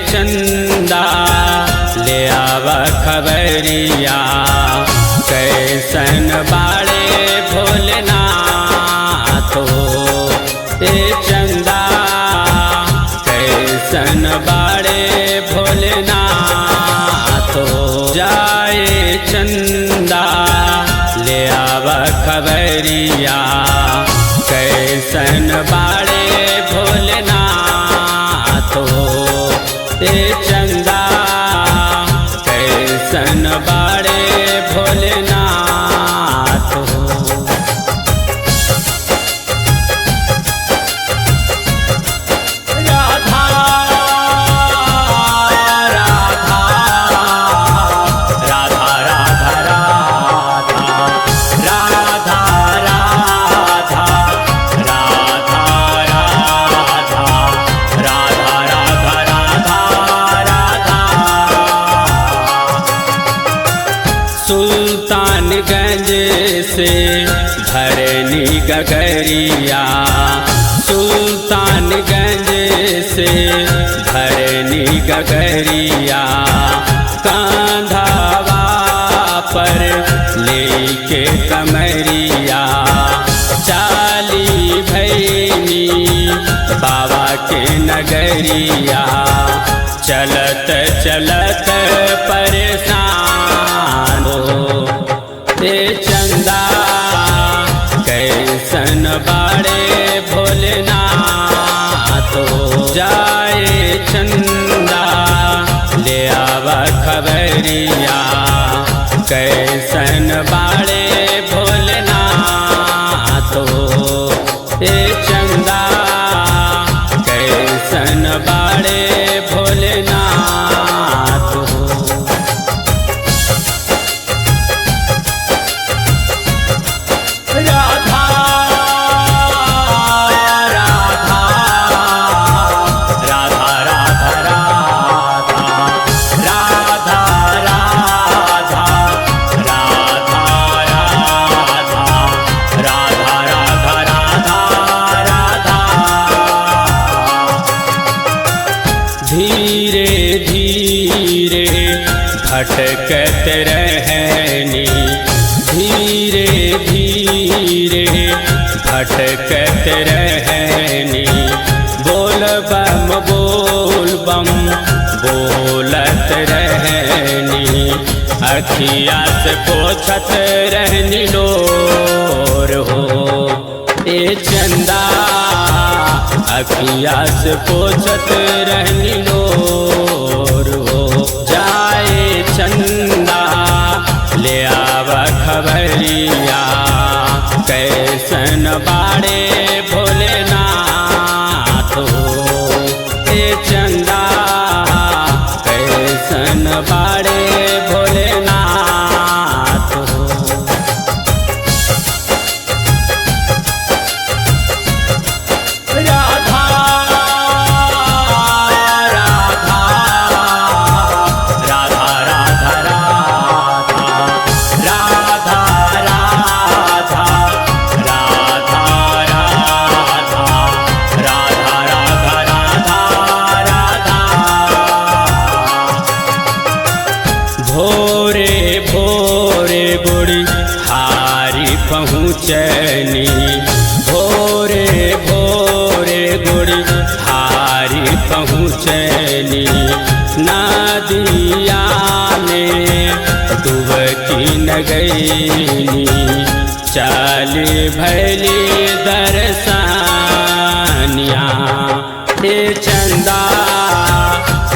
चंदा ले आवा खबरिया कैसन बाड़े भोलेनाथ हो। ए चंदा कैसन बाड़े भोलेनाथ हो। जाए चंदा ले आवा खबरिया कैसन बाड़े भोलेनाथ हो। ए चंदा कैसन बाड़े भोलेनाथ हो। राधा राधा राधा राधा राधा राधा राधा सुल्तानगंज से भरनी गगरिया सुल्तानगंज से भरनी गगरिया कांधावा पर लेके कमरिया चाली भैनी बाबा के नगरिया चलत चलत परेशान हो। ए चंदा कैसन बाड़े भोलेनाथ हो। जाए चंदा ले आवा खबरिया कैसन बाड़े भोलेनाथ हो। ए चंदा कैसन बाड़े भोलेनाथ हो। राधा राधा राधा राधा राधा राधा राधा राधा राधा राधा राधा। धीरे धीरे भटकत रहनी धीरे धीरे भटकत रहनी बोल बम बोलत रहनी अखिया से पोछत रहनी लोर हो। ए चंदा अखिया से पोछत रहनी लोर हो। जाए चंदा ले आवा खबरिया कैसन बाड़े भोलेनाथ हो। ए चंदा कैसन बाड़े भोलेनाथ हो। राधा राधा राधा राधा राधा राधा राधा राधा राधा राधा। भोरे भोरे बुढ़ी हारी पहुँचनी भोरे भोरे बुढ़ी हारी पहुँचनी नदिया में डुबकी न गईनी चली भैली दर्शनिया। ए चंदा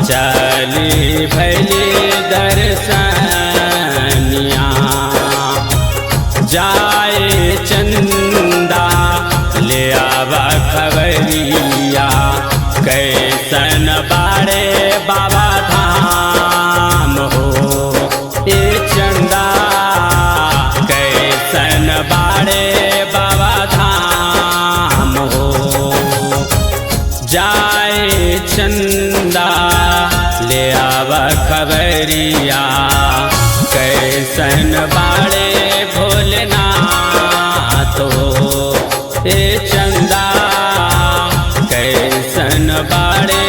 चली भैली दर्शनिया। जाए चंदा ले आवा खबरिया कैसन बाड़े बाबा धाम हो। ए चंदा कैसन बाड़े बाबा धाम हो। जाए चंदा ले आवा खबरिया कैसन बाड़े भोलेनाथ हो। ए चंदा कैसन बाड़े